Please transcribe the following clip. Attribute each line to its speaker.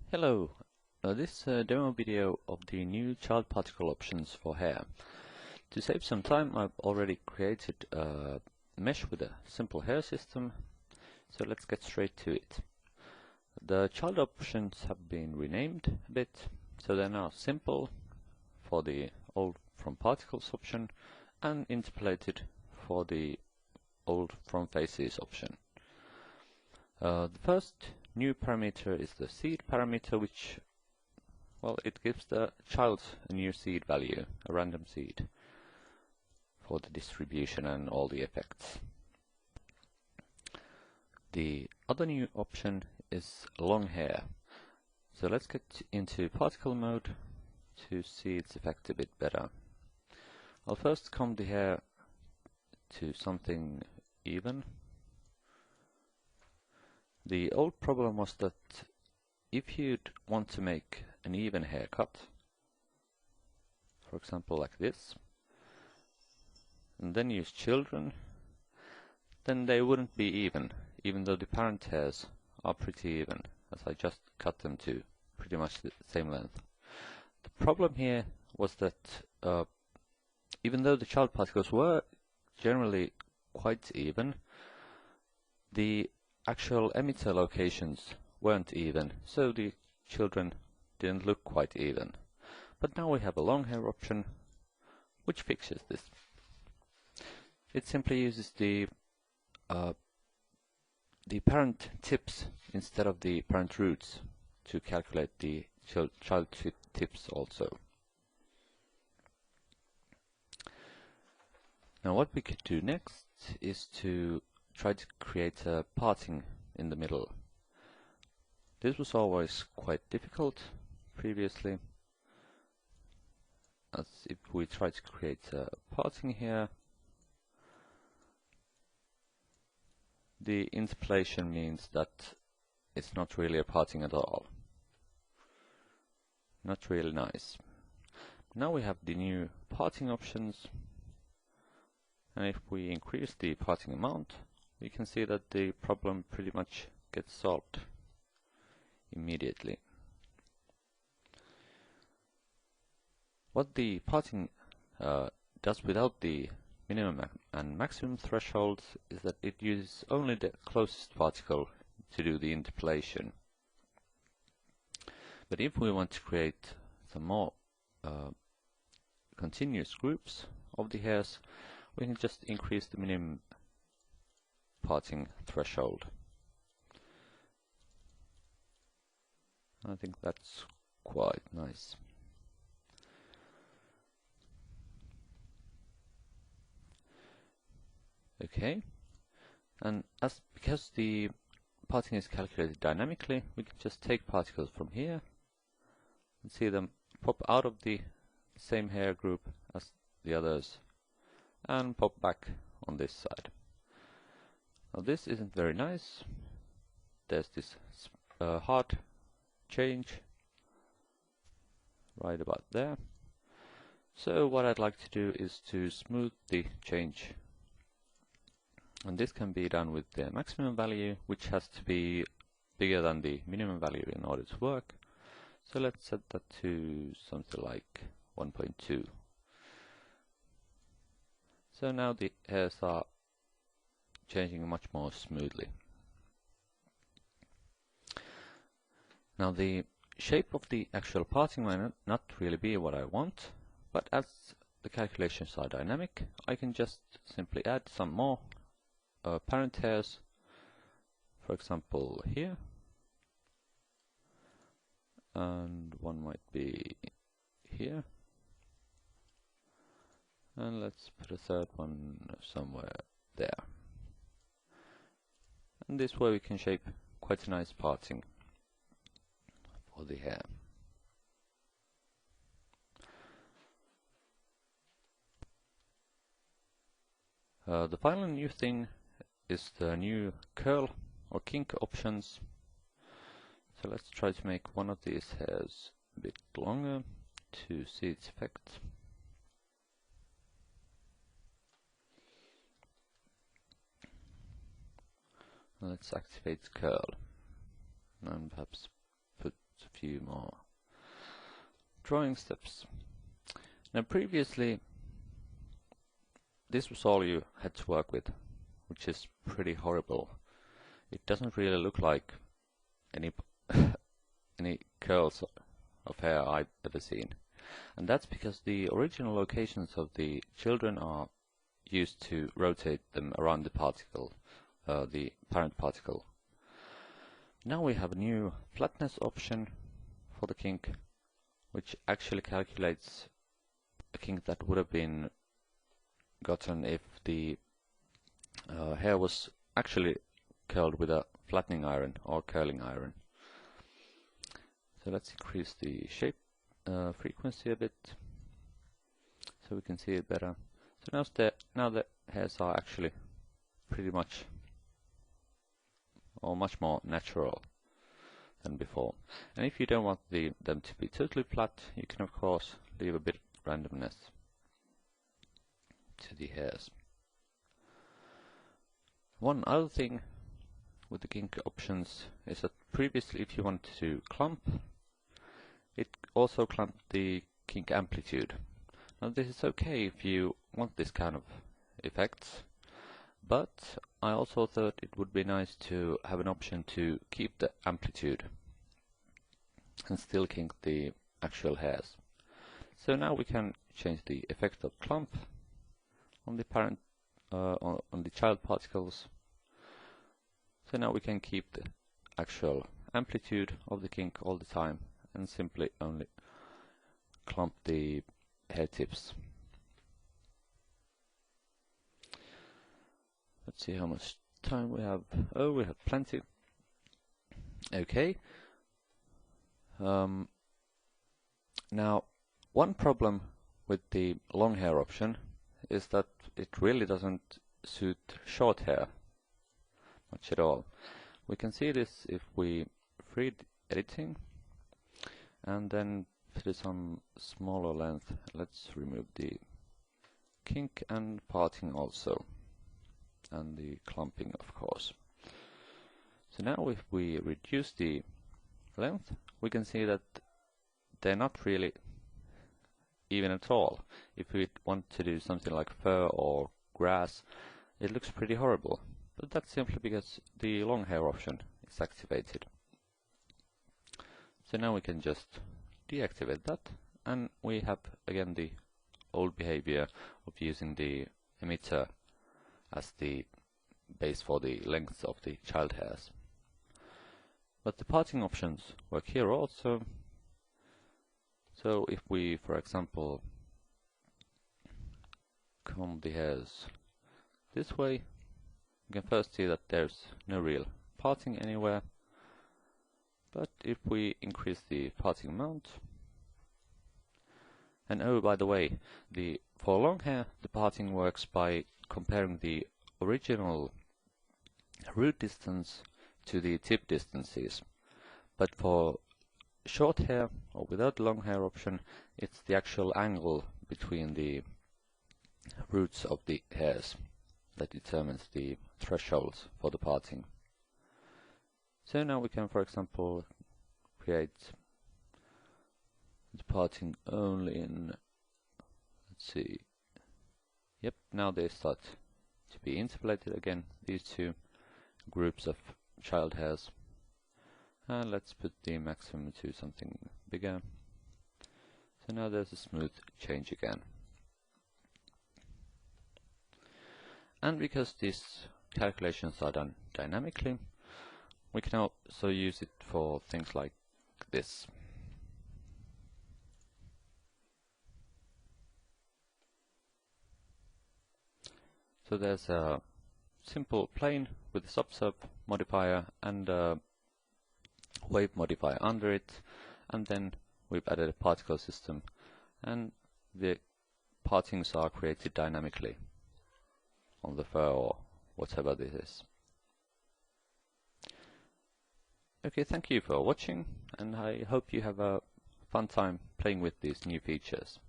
Speaker 1: Hello, this is a demo video of the new child particle options for hair. To save some time, I've already created a mesh with a simple hair system, so let's get straight to it. The child options have been renamed a bit, so they're now simple for the old from particles option and interpolated for the old from faces option. The first new parameter is the seed parameter, which, well, it gives the child a new seed value, a random seed, for the distribution and all the effects. The other new option is long hair. So let's get into particle mode to see its effect a bit better. I'll first comb the hair to something even. The old problem was that if you'd want to make an even haircut, for example like this, and then use children, then they wouldn't be even though the parent hairs are pretty even, as I just cut them to pretty much the same length. The problem here was that even though the child particles were generally quite even, the actual emitter locations weren't even, so the children didn't look quite even. But now we have a long hair option which fixes this. It simply uses the parent tips instead of the parent roots to calculate the child tips also. Now what we could do next is to try to create a parting in the middle. This was always quite difficult previously, as if we try to create a parting here, the interpolation means that it's not really a parting at all. Not really nice. Now we have the new parting options, and if we increase the parting amount, we can see that the problem pretty much gets solved immediately. What the parting does without the minimum and maximum thresholds is that it uses only the closest particle to do the interpolation. But if we want to create some more continuous groups of the hairs, we can just increase the minimum parting threshold. I think that's quite nice. Okay, and because the parting is calculated dynamically, we can just take particles from here and see them pop out of the same hair group as the others and pop back on this side. Now this isn't very nice. There's this hard change right about there. So what I'd like to do is to smooth the change. And this can be done with the maximum value, which has to be bigger than the minimum value in order to work. So let's set that to something like 1.2. So now the hairs are changing much more smoothly. Now the shape of the actual parting might not really be what I want, but as the calculations are dynamic, I can just simply add some more parent hairs, for example here, and one might be here, and let's put a third one somewhere there. And this way we can shape quite a nice parting for the hair. The final new thing is the new curl or kink options. So let's try to make one of these hairs a bit longer to see its effect. Let's activate curl and perhaps put a few more drawing steps. Now previously this was all you had to work with, which is pretty horrible. It doesn't really look like any any curls of hair I've ever seen. And that's because the original locations of the children are used to rotate them around the particle, the parent particle. Now we have a new flatness option for the kink, which actually calculates a kink that would have been gotten if the hair was actually curled with a flattening iron or curling iron. So let's increase the shape frequency a bit so we can see it better. So now the hairs are actually pretty much or much more natural than before. And if you don't want them to be totally flat, you can of course leave a bit of randomness to the hairs. One other thing with the kink options is that previously if you wanted to clump, it also clumped the kink amplitude. Now this is okay if you want this kind of effects, but I also thought it would be nice to have an option to keep the amplitude and still kink the actual hairs. So now we can change the effect of clump on the parent on the child particles. So now we can keep the actual amplitude of the kink all the time and simply only clump the hair tips. Let's see how much time we have. Oh, we have plenty. Okay. Now, one problem with the long hair option is that it really doesn't suit short hair much at all. We can see this if we free editing and then fit some smaller length. Let's remove the kink and parting also, and the clumping of course. So now if we reduce the length, we can see that they're not really even at all. If we want to do something like fur or grass, it looks pretty horrible. But that's simply because the long hair option is activated. So now we can just deactivate that, and we have again the old behavior of using the emitter as the base for the length of the child hairs. But the parting options work here also. So if we, for example, comb the hairs this way, you can first see that there's no real parting anywhere. But if we increase the parting amount, and oh, by the way, for long hair, the parting works by comparing the original root distance to the tip distances. But for short hair, or without long hair option, it's the actual angle between the roots of the hairs that determines the thresholds for the parting. So now we can, for example, create the parting only in, let's see, yep, now they start to be interpolated again, these two groups of child hairs. And let's put the maximum to something bigger. So now there's a smooth change again. And because these calculations are done dynamically, we can also use it for things like this. So there's a simple plane with a sub modifier and a wave modifier under it, and then we've added a particle system, and the partings are created dynamically on the fur or whatever this is. Okay, thank you for watching, and I hope you have a fun time playing with these new features.